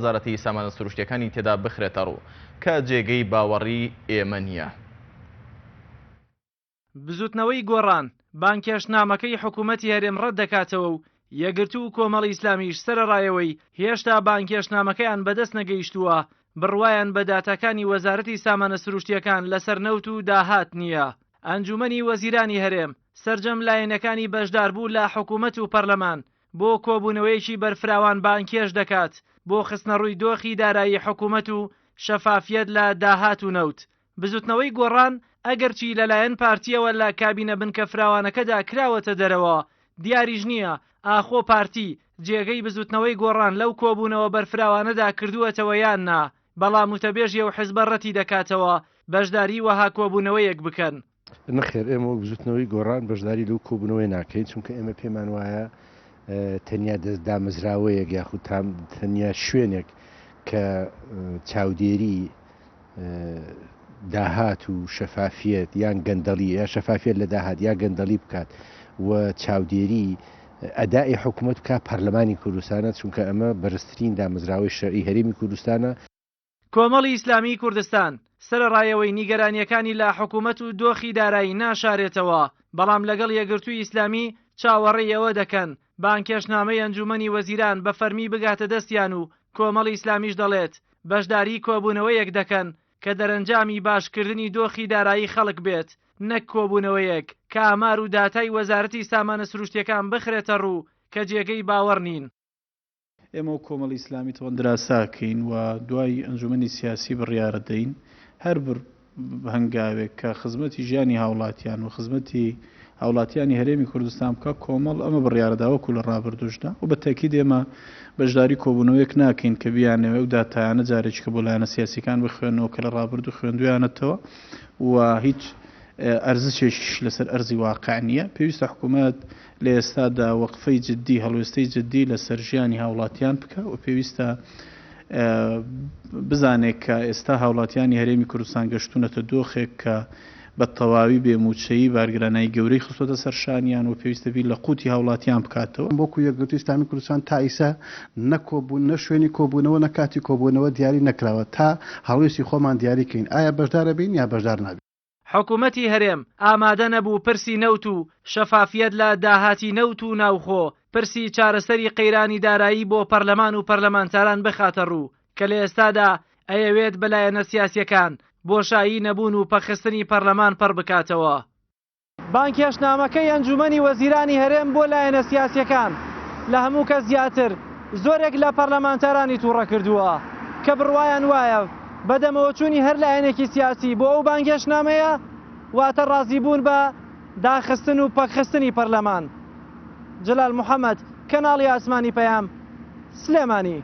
وەزارەتی سامانە سروشتیەکانی تێدا بخرێتە ڕوو کە جێگەی باوەڕی ئێمە نییە. بزوتنەوەی گۆڕان بانکێشنامەکەی حکوومەتی هەرێم ڕەت دەکاتەوە و یەکگرتوو و کۆمەڵی ئیسلامیش سەرەڕایەوەی هێشتا بانکێشنامەکەیان بەدەست نەگەیشتووە بڕوایان بە داتاکانی وەزارەتی سامانە سروشتیەکان لەسەر نەوت و داهات نییە. ئەنجومەنی وەزیرانی هەرێم سەرجەم لایەنەکانی بەشداربوو لە حکوومەت و پەرلەمان بۆ کۆبوونەوەیەکی بەرفراوان بانکێش دەکات بۆ خستنە ڕووی دۆخی دارایی حکوومەت و شەفافیەت لە داهات و نەوت. بزوتنەوەی گۆڕان ئەگەرچی لەلایەن پارتیەوە لە کابینە بنکە فراوانەکەدا کراوەتە دەرەوە دیاریش نییە ئاخۆ پارتی جێگەی بزوتنەوەی گۆڕان لەو کۆبوونەوە بەرفراوانەدا کردووەتەوە یان نا، بەڵام وتەبێژیە و حیزبە ڕەتی دەکاتەوە بەشداری وەها کۆبوونەوەیەک بکەن. نەخێر ئێمە بزوتنەوەی گۆڕان بەشداری لەو کۆبوونەوەی ناکەین، چونکە ئێمە پێمان وایە تەنیا دامەزراوەیەک یاخود تەنیا شوێنێک کە چاودێری داهات و شەفافیت یان گەندەڵی یا شەفافیت لە داهات یا گەندەڵی بکات و چاودێری ئەدای حکوومەت بکات پەرلەمانی کوردستانە، چونکە ئەمە بەرزترین دامەزراوەی شەرعی هەرێمی کوردستانە. کۆمەڵی ئیسلامی کوردستان سەرڕایەوەی نیگەرانیەکانی لە حکوومەت و دۆخی دارایی ناشارێتەوە، بەڵام لەگەڵ یەکگرتووی ئیسلامی چاوەڕێی ئەوە دەکەن بانکێشنامەی ئەنجومەنی وەزیران بە فەرمی بگاتە دەستیان و کۆمەڵی ئیسلامیش دەڵێت بەشداری کۆبوونەوەیەک دەکەن کە دەرەنجامی باشکردنی دۆخی دارایی خەڵک بێت، نەک کۆبوونەوەیەک کە ئامار و داتای وەزارەتی سامانە سروشتیەکان بخرێتە ڕوو کە جێگەی باوەڕ نین. ئێمە و کۆمەڵی ئیسلامی تۆندراساکەین و دوای ئەنجومەنی سیاسی بڕیارە دەین هەر هەنگاوێک کە خزمەتی ژیانی هاوڵاتیان و خزمەتی هاوڵاتیانی هەرێمی کوردستان بکە کۆمەڵ ئەمە بڕیارداوەکو لە ڕابردوشدا و بە تاکید ئێمە بەشداری کۆبوونەوەیەک ناکەین کە بیانەوە و داتایانە جارێککە بۆ لایەنە سیاسیەکان بخوێنەوە کە لە ڕابردوو خوێندویانەتەوە و هیچ ئەرزشێکیش لەسەر ئەرزی واقع نییە. پێویستە حکوومەت لە ئێستادا وەقفەی جددی هەڵوێستەی جددی لەسەر ژیانی هاوڵاتیان بکە و پێویستە بزانێت کە ئێستا هاوڵاتیانی هەرێمی کوردستان گەشتونەتە دۆخێک کە بە تەواوی بێموچەیی بارگرانایی گەورەی خستۆتە سەرشانیان و پێویستە بیر لە قوتی هاوڵاتیان بکاتەوە. بۆکو یەکگرتووی ئیسلامی کوردستان تا ئیسا نەکۆبوون نە شوێنی کۆبوونەوە نە کاتی کۆبوونەوە دیاری نەکراوە تا هەڵوێستی خۆمان دیاریکەین ئایا بەشدارە بین یا بەشدار نابین. حکوومەتی هەرێم ئامادە نەبوو پرسی نەوت و شەفافیەت لە داهاتی نەوت و ناوخۆ پرسی چارەسەری قەیرانی دارایی بۆ پەرلەمان و پەرلەمانتاران بخاتە ڕوو کە لە ئێستادا ئەیەوێت بەلایەنە سیاسیەکان بۆشایی نەبوون و پەخستنی پەرلەمان پڕ بکاتەوە. بانکێشنامەکەی ئەنجومەنی وەزیرانی هەرێم بۆ لایەنە سیاسیەکان لە هەموو کەس زیاتر زۆرێک لە پەرلەمانتارانی تووڕە کردووە کە بڕوایان وایە بەدەمەوە چوونی هەر لایەنێکی سیاسی بۆ ئەو بانکێشنامەیە واتە ڕازیبوون بە داخستن و پەکخستنی پەرلەمان. جەلال محەممەد، کەناڵی ئاسمانی پەیام، سلێمانی.